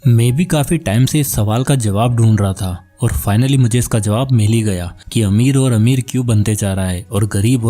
मैं भी काफी टाइम से इस सवाल का जवाब ढूंढ रहा था और फाइनली मुझे इसका जवाब मिल ही गया कि अमीर और अमीर क्यों बनते जा रहा है और गरीब।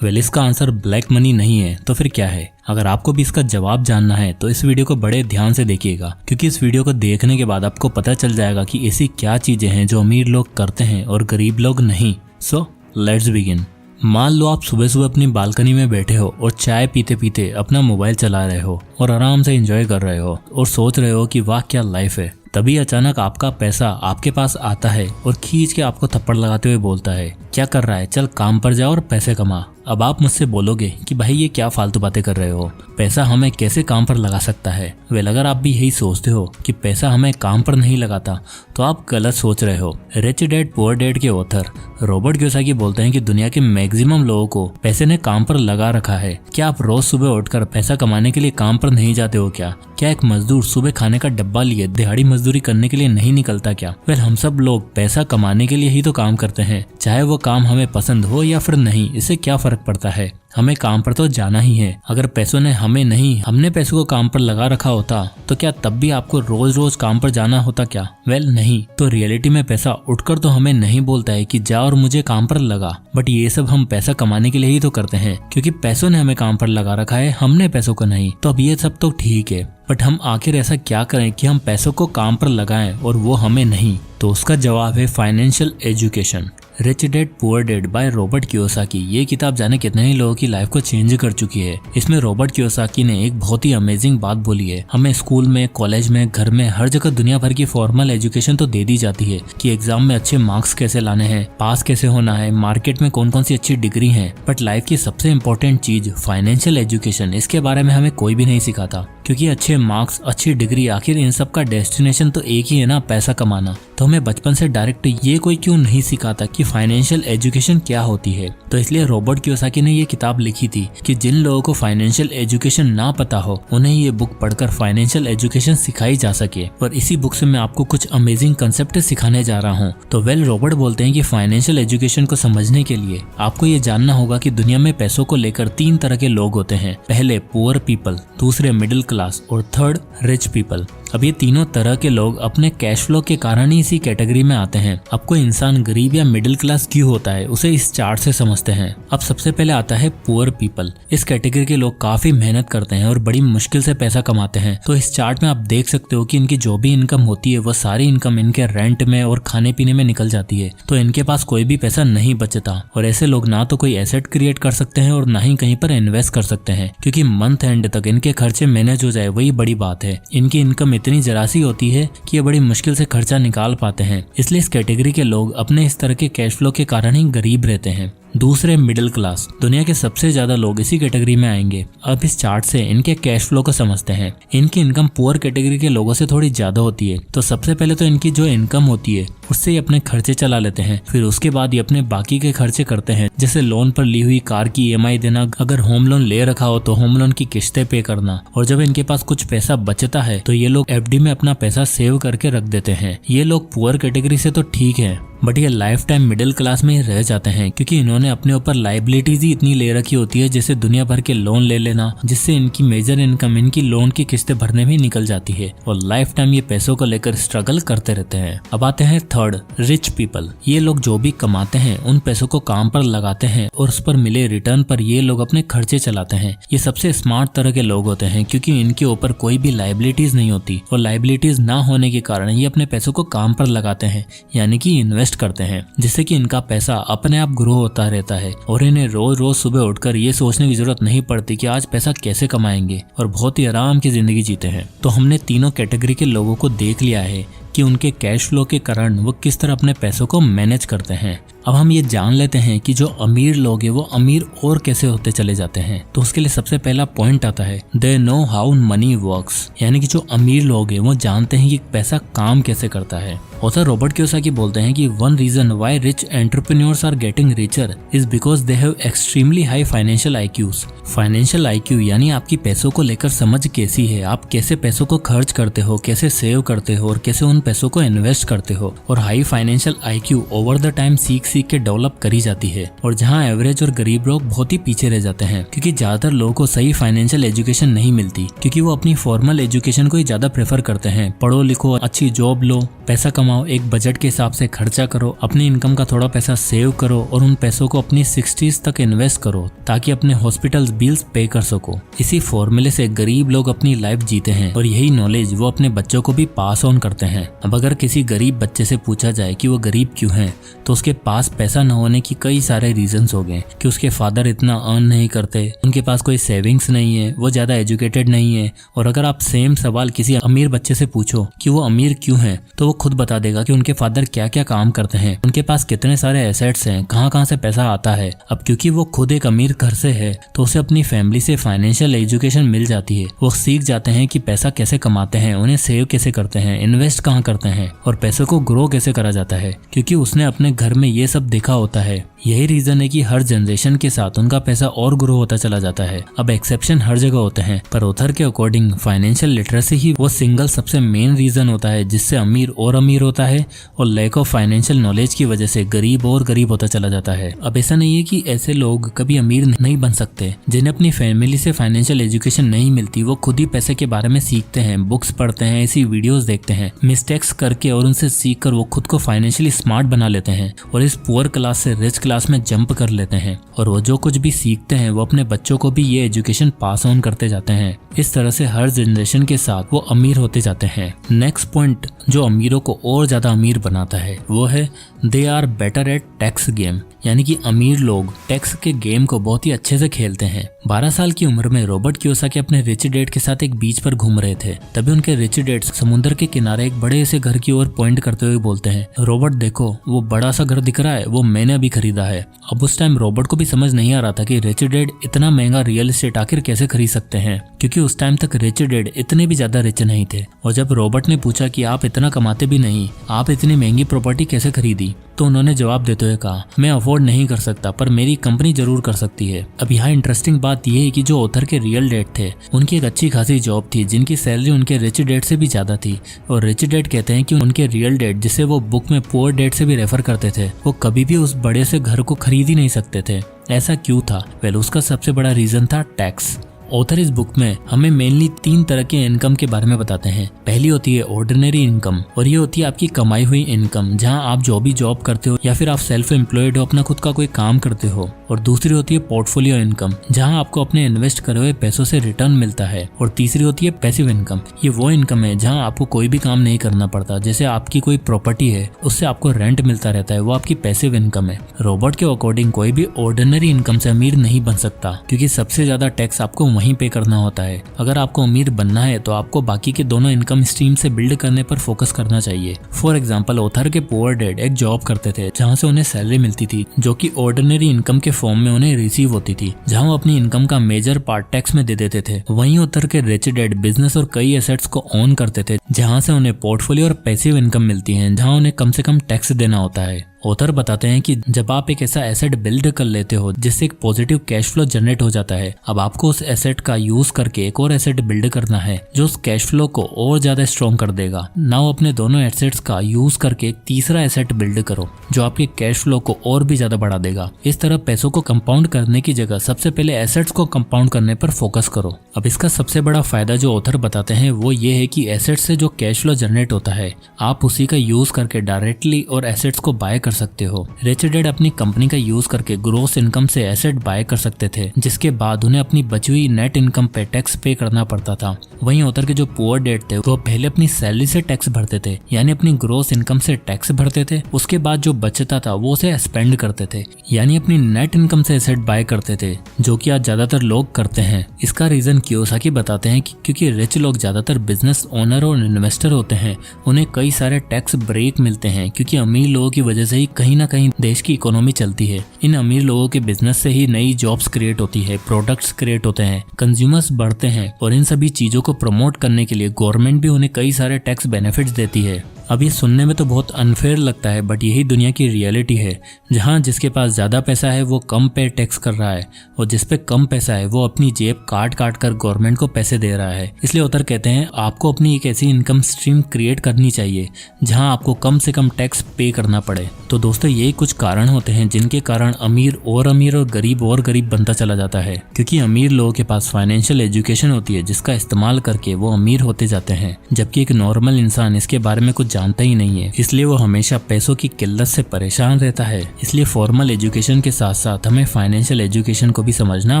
वेल, इसका आंसर ब्लैक मनी नहीं है तो फिर क्या है? अगर आपको भी इसका जवाब जानना है तो इस वीडियो को बड़े ध्यान से देखिएगा, क्योंकि इस वीडियो को देखने के बाद आपको पता चल जाएगा कि ऐसी क्या चीजें हैं जो अमीर लोग करते हैं और गरीब लोग नहीं। So let's begin. मान लो आप सुबह सुबह अपनी बालकनी में बैठे हो और चाय पीते पीते अपना मोबाइल चला रहे हो और आराम से एंजॉय कर रहे हो और सोच रहे हो कि वाह क्या लाइफ है। तभी अचानक आपका पैसा आपके पास आता है और खींच के आपको थप्पड़ लगाते हुए बोलता है, क्या कर रहा है, चल काम पर जा और पैसे कमा। अब आप मुझसे बोलोगे कि भाई ये क्या फालतू बातें कर रहे हो, पैसा हमें कैसे काम पर लगा सकता है। वेल, अगर आप भी यही सोचते हो कि पैसा हमें काम पर नहीं लगाता तो आप गलत सोच रहे हो। रिच डैड पुअर डैड के ऑथर रॉबर्ट कियोसाकी बोलते हैं कि दुनिया के मैक्सिमम लोगों को पैसे ने काम पर लगा रखा है। क्या आप रोज सुबह उठकर पैसा कमाने के लिए काम पर नहीं जाते हो क्या एक मजदूर सुबह खाने का डब्बा लिए दिहाड़ी मजदूरी करने के लिए नहीं निकलता क्या? वेल, हम सब लोग पैसा कमाने के लिए ही तो काम करते हैं, चाहे वो काम हमें पसंद हो या फिर नहीं, इससे क्या फर्क पड़ता है। हमें काम पर तो जाना ही है। अगर पैसों ने हमें नहीं, हमने पैसों को काम पर लगा रखा होता तो क्या तब भी आपको रोज रोज काम पर जाना होता क्या? वेल, नहीं। तो रियलिटी में पैसा उठकर तो हमें नहीं बोलता है कि जा और मुझे काम पर लगा, बट ये सब हम पैसा कमाने के लिए ही तो करते हैं, क्योंकि पैसों ने हमें काम पर लगा रखा है, हमने पैसों को नहीं। तो अब ये सब तो ठीक है, बट हम आखिर ऐसा क्या करें कि हम पैसों को काम पर लगाएं और वो हमें नहीं? तो उसका जवाब है financial education. Rich dad poor dad by Robert Kiyosaki. ये किताब जाने कितने ही लोगों की लाइफ को चेंज कर चुकी है। इसमें रॉबर्ट कियोसाकी ने एक बहुत ही अमेजिंग बात बोली है। हमें स्कूल में, कॉलेज में, घर में, हर जगह दुनिया भर की फॉर्मल एजुकेशन तो दे दी जाती है कि एग्जाम में अच्छे मार्क्स कैसे लाने हैं, पास कैसे होना है, मार्केट में कौन कौन सी अच्छी डिग्री है, बट लाइफ की सबसे इम्पोर्टेंट चीज फाइनेंशियल एजुकेशन, इसके बारे में हमें कोई भी नहीं सिखाता। क्योंकि अच्छे मार्क्स, अच्छी डिग्री, आखिर इन सब का डेस्टिनेशन तो एक ही है ना, पैसा कमाना। तो हमें बचपन से डायरेक्ट ये कोई क्यों नहीं सिखाता कि फाइनेंशियल एजुकेशन क्या होती है? तो इसलिए रॉबर्ट कियोसाकी ने ये किताब लिखी थी कि जिन लोगों को फाइनेंशियल एजुकेशन ना पता हो उन्हें ये बुक पढ़कर फाइनेंशियल एजुकेशन सिखाई जा सके। और इसी बुक से मैं आपको कुछ अमेजिंग कंसेप्ट सिखाने जा रहा हूँ। तो वेल, रॉबर्ट बोलते हैं कि फाइनेंशियल एजुकेशन को समझने के लिए आपको ये जानना होगा कि दुनिया में पैसों को लेकर 3 तरह के लोग होते हैं। पहले पुअर पीपल, दूसरे मिडिल क्लास और थर्ड रिच पीपल। अब ये तीनों तरह के लोग अपने कैश फ्लो के कारण ही इसी कैटेगरी में आते हैं। अब कोई इंसान गरीब या मिडिल क्लास क्यों होता है उसे इस चार्ट से समझते हैं। अब सबसे पहले आता है पुअर पीपल। इस कैटेगरी के लोग काफी मेहनत करते हैं और बड़ी मुश्किल से पैसा कमाते हैं। तो इस चार्ट में आप देख सकते हो कि इनकी जो भी इनकम होती है वो सारी इनकम इनके रेंट में और खाने पीने में निकल जाती है। तो इनके पास कोई भी पैसा नहीं बचता और ऐसे लोग ना तो कोई एसेट क्रिएट कर सकते हैं और ना ही कहीं पर इन्वेस्ट कर सकते हैं, क्योंकि मंथ एंड तक इनके खर्चे मैनेज हो जाए वही बड़ी बात है। इनकी इनकम इतनी जरा सी होती है कि ये बड़ी मुश्किल से खर्चा निकाल पाते हैं। इसलिए इस कैटेगरी के लोग अपने इस तरह के कैश फ्लो के कारण ही गरीब रहते हैं। दूसरे मिडिल क्लास। दुनिया के सबसे ज्यादा लोग इसी कैटेगरी में आएंगे। अब इस चार्ट से इनके कैश फ्लो को समझते हैं। इनकी इनकम पुअर कैटेगरी के लोगों से थोड़ी ज्यादा होती है। तो सबसे पहले तो इनकी जो इनकम होती है उससे ये अपने खर्चे चला लेते हैं, फिर उसके बाद ये अपने बाकी के खर्चे करते हैं, जैसे लोन पर ली हुई कार की EMI देना, अगर होम लोन ले रखा हो तो होम लोन की किस्तें पे करना। और जब इनके पास कुछ पैसा बचता है तो ये लोग FD में अपना पैसा सेव करके रख देते हैं। ये लोग पुअर कैटेगरी से तो ठीक है, बट ये लाइफ टाइम मिडिल क्लास में ही रह जाते हैं, क्योंकि इन्होंने अपने ऊपर लाइबिलिटीज ही इतनी ले रखी होती है, जैसे दुनिया भर के लोन ले लेना, जिससे इनकी मेजर इनकम इनकी लोन की किस्तें भरने में निकल जाती है और लाइफ टाइम ये पैसों को लेकर स्ट्रगल करते रहते हैं। अब आते हैं थर्ड रिच पीपल। ये लोग जो भी कमाते हैं उन पैसों को काम पर लगाते हैं और उस पर मिले रिटर्न पर ये लोग अपने खर्चे चलाते हैं। ये सबसे स्मार्ट तरह के लोग होते हैं, क्योंकि इनके ऊपर कोई भी लाइबिलिटीज नहीं होती और लाइबिलिटीज ना होने के कारण ये अपने पैसों को काम पर लगाते हैं, यानी कि इन्वेस्ट करते हैं, जिससे कि इनका पैसा अपने आप ग्रो होता रहता है और इन्हें रोज रोज सुबह उठकर ये सोचने की जरूरत नहीं पड़ती कि आज पैसा कैसे कमाएंगे, और बहुत ही आराम की जिंदगी जीते हैं। तो हमने तीनों कैटेगरी के लोगों को देख लिया है कि उनके कैश फ्लो के कारण वो किस तरह अपने पैसों को मैनेज करते हैं। अब हम ये जान लेते हैं कि जो अमीर लोग हैं वो अमीर और कैसे होते चले जाते हैं। तो उसके लिए सबसे पहला पॉइंट आता है they know how many works, यानी कि जो अमीर लोग हैं वो जानते हैं कि पैसा काम कैसे करता है। ऑथर रॉबर्ट कियोसाकी बोलते हैं कि one reason why rich entrepreneurs are getting richer is because they have extremely high financial IQs. Financial IQ यानी आपकी पैसों को लेकर समझ कैसी है, आप कैसे पैसों को खर्च करते हो, कैसे सेव करते हो और कैसे उन पैसों को इन्वेस्ट करते हो। और high financial IQ over the time सीख के डेवलप करी जाती है। और जहाँ एवरेज और गरीब लोग बहुत ही पीछे रह जाते हैं, क्योंकि ज्यादातर लोगों को सही फाइनेंशियल एजुकेशन नहीं मिलती, क्योंकि वो अपनी फॉर्मल एजुकेशन को ही ज्यादा प्रेफर करते हैं। पढ़ो लिखो, अच्छी जॉब लो, पैसा कमाओ, एक बजट के हिसाब से खर्चा करो, अपनी इनकम का थोड़ा पैसा सेव करो और उन पैसों को अपनी 60s तक इन्वेस्ट करो ताकि अपने हॉस्पिटल बिल्स पे कर सको। इसी फॉर्मूले से गरीब लोग अपनी लाइफ जीते हैं और यही नॉलेज वो अपने बच्चों को भी पास ऑन करते हैं। अब अगर किसी गरीब बच्चे से पूछा जाए कि वो गरीब क्यों है, तो उसके पास पैसा न होने की कई सारे रीजंस हो गए कि उसके फादर इतना अर्न नहीं करते, उनके पास कोई सेविंग्स नहीं है, वो ज्यादा एजुकेटेड नहीं है। और अगर आप सेम सवाल किसी अमीर बच्चे से पूछो कि वो अमीर क्यों है, तो वो खुद बता देगा कि उनके फादर क्या क्या काम करते हैं, उनके पास कितने सारे एसेट्स हैं, कहाँ से पैसा आता है। अब क्योंकि वो खुद एक अमीर घर से है तो उसे अपनी फैमिली से फाइनेंशियल एजुकेशन मिल जाती है। वो सीख जाते हैं कि पैसा कैसे कमाते हैं, उन्हें सेव कैसे करते हैं, इन्वेस्ट कहाँ करते हैं और पैसों को ग्रो कैसे करा जाता है, क्योंकि उसने अपने घर में ये सब देखा होता है। यही रीजन है कि हर जनरेशन के साथ उनका पैसा और ग्रो होता चला जाता है। अब एक्सेप्शन हर जगह होते हैं, पर ऑथर के अकॉर्डिंग फाइनेंशियल लिटरेसी ही वो सिंगल सबसे मेन रीजन होता है जिससे अमीर और अमीर होता है और लैक ऑफ फाइनेंशियल नॉलेज की वजह से गरीब और गरीब होता चला जाता है। अब ऐसा नहीं है कि ऐसे लोग कभी अमीर नहीं बन सकते। जिन्हें अपनी फैमिली से फाइनेंशियल एजुकेशन नहीं मिलती, वो खुद ही पैसे के बारे में सीखते हैं, बुक्स पढ़ते हैं, ऐसी वीडियोस देखते हैं, मिस्टेक्स करके और उनसे सीख कर वो खुद को फाइनेंशियली स्मार्ट बना लेते हैं और इस पुअर क्लास से रिच क्लास में जंप कर लेते हैं। और वो जो कुछ भी सीखते हैं वो अपने बच्चों को भी ये एजुकेशन पास ऑन करते जाते हैं। इस तरह से हर जनरेशन के साथ वो अमीर होते जाते हैं। नेक्स्ट पॉइंट जो अमीरों को और ज्यादा अमीर बनाता है वो है they are better at tax game, यानी कि अमीर लोग टैक्स के गेम को बहुत ही अच्छे से खेलते हैं। 12 साल की उम्र में रॉबर्ट कियोसाकी अपने रिच डैड के साथ एक बीच पर घूम रहे थे। तभी उनके रिच डैड समुद्र के किनारे एक बड़े से घर की ओर पॉइंट करते हुए बोलते हैं, रॉबर्ट देखो वो बड़ा सा घर दिख रहा है, वो मैंने अभी खरीदा है। अब उस टाइम रॉबर्ट को भी समझ नहीं आ रहा था कि रिच डैड इतना महंगा रियल एस्टेट आखिर कैसे खरीद सकते हैं, क्योंकि उस टाइम तक रिच डैड इतने भी ज्यादा रिच नहीं थे। और जब रॉबर्ट ने पूछा कि आप इतना कमाते भी नहीं, आप इतनी महंगी प्रॉपर्टी कैसे खरीदी, तो उन्होंने जवाब देते हुए कहा, मैं अफोर्ड नहीं कर सकता पर मेरी कंपनी जरूर कर सकती है। अब यहाँ इंटरेस्टिंग बात यह है कि जो ऑथर के रियल डैड थे उनकी एक अच्छी खासी जॉब थी जिनकी सैलरी उनके रिच डैड से भी ज्यादा थी। और रिच डैड कहते हैं कि उनके रियल डैड, जिसे वो बुक में पुअर डैड से भी रेफर करते थे, वो कभी भी उस बड़े से घर को खरीद ही नहीं सकते थे। ऐसा क्यों था? वेल, उसका सबसे बड़ा रीजन था टैक्स। ऑथर इस बुक में हमें मेनली 3 तरह के इनकम के बारे में बताते हैं। पहली होती है ऑर्डिनरी इनकम, और ये होती है आपकी कमाई हुई इनकम, जहां आप जो भी जॉब करते हो या फिर आप सेल्फ एम्प्लॉयड हो, अपना खुद का कोई काम करते हो। और दूसरी होती है पोर्टफोलियो इनकम, जहां आपको अपने इन्वेस्ट करे हुए पैसों से रिटर्न मिलता है। और तीसरी होती है पैसिव इनकम। ये वो इनकम है जहां आपको कोई भी काम नहीं करना पड़ता, जैसे आपकी कोई प्रॉपर्टी है उससे आपको रेंट मिलता रहता है, वो आपकी पैसिव इनकम है। रॉबर्ट के अकॉर्डिंग कोई भी ऑर्डिनरी इनकम से अमीर नहीं बन सकता, क्योंकि सबसे ज्यादा टैक्स आपको वहीं पे करना होता है। अगर आपको अमीर बनना है तो आपको बाकी के दोनों इनकम स्ट्रीम से बिल्ड करने पर फोकस करना चाहिए। फॉर एग्जांपल, ऑथर के पुअर डैड एक जॉब करते थे जहां से उन्हें सैलरी मिलती थी, जो कि ऑर्डिनरी इनकम के फॉर्म में उन्हें रिसीव होती थी, जहां वो अपनी इनकम का मेजर पार्ट टैक्स में दे देते थे। वहीं ऑथर के रिच डैड बिजनेस और कई एसेट्स को ओन करते थे, जहां से उन्हें पोर्टफोलियो और पैसिव इनकम मिलती है, जहां उन्हें कम से कम टैक्स देना होता है। ऑथर बताते हैं कि जब आप एक ऐसा एसेट बिल्ड कर लेते हो जिससे एक पॉजिटिव कैश फ्लो जनरेट हो जाता है, अब आपको उस एसेट का यूज करके एक और एसेट बिल्ड करना है जो उस कैश फ्लो को और ज्यादा स्ट्रॉन्ग कर देगा। नाउ अपने दोनों एसेट्स का यूज करके एक तीसरा एसेट बिल्ड करो जो आपके कैश फ्लो को और भी ज्यादा बढ़ा देगा। इस तरह पैसों को कंपाउंड करने की जगह सबसे पहले एसेट्स को कंपाउंड करने पर फोकस करो। अब इसका सबसे बड़ा फायदा जो ऑथर बताते हैं वो ये है कि एसेट से जो कैश फ्लो जनरेट होता है आप उसी का यूज करके डायरेक्टली और एसेट्स को बाय कर सकते हो। रिच डैड अपनी कंपनी का यूज करके ग्रोस इनकम से एसेट बाय कर सकते थे, जिसके बाद उन्हें अपनी बची हुई नेट इनकम पे टैक्स पे करना पड़ता था। वहीं ऑथर के जो पुअर डैड थे वो पहले अपनी सैलरी से टैक्स भरते थे, यानी अपनी ग्रोस इनकम से टैक्स भरते थे, उसके बाद जो बचता था वो उसे स्पेंड करते थे, यानी अपनी नेट इनकम से एसेट बाय करते थे, जो कि आज ज्यादातर लोग करते हैं। इसका रीजन कियोसाकी बताते हैं कि क्योंकि रिच लोग ज्यादातर बिजनेस ओनर और इन्वेस्टर होते हैं, उन्हें कई सारे टैक्स ब्रेक मिलते हैं, क्योंकि अमीर लोगों की वजह से ही कहीं ना कहीं देश की इकोनॉमी चलती है। इन अमीर लोगों के बिजनेस से ही नई जॉब्स क्रिएट होती है, प्रोडक्ट्स क्रिएट होते हैं, कंज्यूमर्स बढ़ते हैं, और इन सभी चीजों को प्रमोट करने के लिए गवर्नमेंट भी उन्हें कई सारे टैक्स बेनिफिट्स देती है। अब ये सुनने में तो बहुत अनफेयर लगता है, बट यही दुनिया की रियलिटी है, जहाँ जिसके पास ज़्यादा पैसा है वो कम पे टैक्स कर रहा है और जिस पे कम पैसा है वो अपनी जेब काट काट कर गवर्नमेंट को पैसे दे रहा है। इसलिए ऑथर कहते हैं आपको अपनी एक ऐसी इनकम स्ट्रीम क्रिएट करनी चाहिए जहाँ आपको कम से कम टैक्स पे करना पड़े। तो दोस्तों यही कुछ कारण होते हैं जिनके कारण अमीर और गरीब बनता चला जाता है, क्योंकि अमीर लोगों के पास फाइनेंशियल एजुकेशन होती है जिसका इस्तेमाल करके वो अमीर होते जाते हैं, जबकि एक नॉर्मल इंसान इसके बारे में कुछ जानता ही नहीं है, इसलिए वो हमेशा पैसों की किल्लत से परेशान रहता है। इसलिए फॉर्मल एजुकेशन के साथ साथ हमें फाइनेंशियल एजुकेशन को भी समझना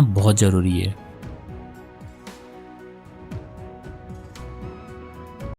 बहुत जरूरी है।